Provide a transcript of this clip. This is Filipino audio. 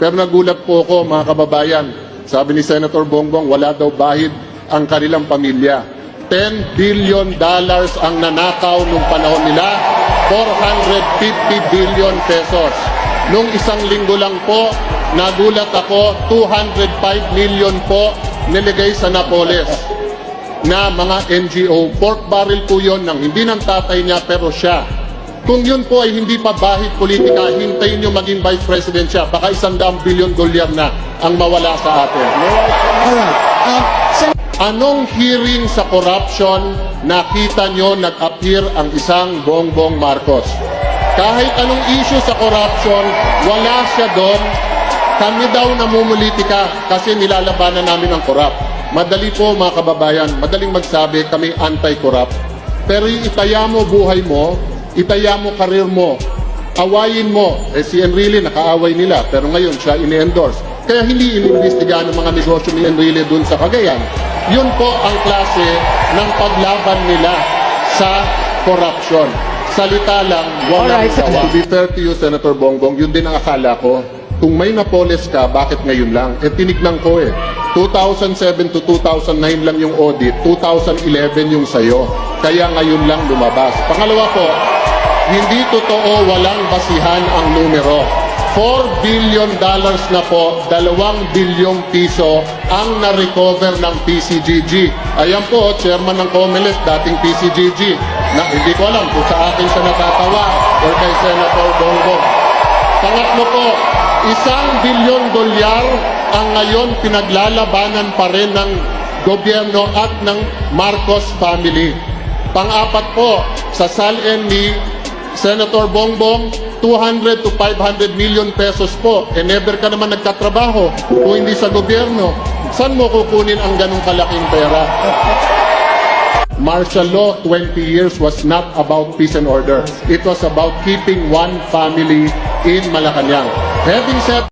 Pero nagulat po ako, mga kababayan. Sabi ni Senator Bongbong, wala daw bahid ang kanilang pamilya. $10 billion ang nanakaw nung panahon nila, 450 billion pesos. Nung isang linggo lang po, nagulat ako, 205 million po niligay sa Napoles na mga NGO. Pork barrel po yun ng hindi ng tatay niya pero siya. Kung yun po ay hindi pa bahid politika, hintayin nyo maging vice president siya. Baka $100 billion na ang mawala sa atin. Anong hearing sa corruption nakita nyo nag-appear ang isang Bongbong Marcos? Kahit anong issue sa corruption, wala siya doon. Kami daw namumulitika kasi nilalabanan namin ang corrupt. Madali po mga kababayan, madaling magsabi kami anti-corrupt. Pero itaya mo buhay mo, itaya mo karir mo, awayin mo. Si Enrile nakaaway nila pero ngayon siya ini-endorse. Kaya hindi inimbestigahan ng mga negosyo ni Enrile dun sa Cagayan. Yun po ang klase ng paglaban nila sa corruption. Salita lang, walang gawa. To be fair to you, Senator Bongbong, yun din ang akala ko. Kung may Napoles ka, bakit ngayon lang? Tinignan ko 2007 to 2009 lang yung audit, 2011 yung sayo. Kaya ngayon lang lumabas. Pangalawa po, hindi totoo walang basihan ang numero. $4 billion na po, 2 bilyong piso ang na-recover ng PCGG. Ayan po, chairman ng COMELEC, dating PCGG, na hindi ko alam kung sa akin siya natatawa or kay Senator Bongbong. Pangatlo po, $1 billion ang ngayon pinaglalabanan pa rin ng gobyerno at ng Marcos family. Pang-apat po, sa SALN ni Senator Bongbong, 200 to 500 million pesos po. Never ka naman nagtatrabaho kung hindi sa gobyerno. Saan mo kukunin ang ganong kalaking pera? Martial law 20 years was not about peace and order. It was about keeping one family in Malacanang. Having said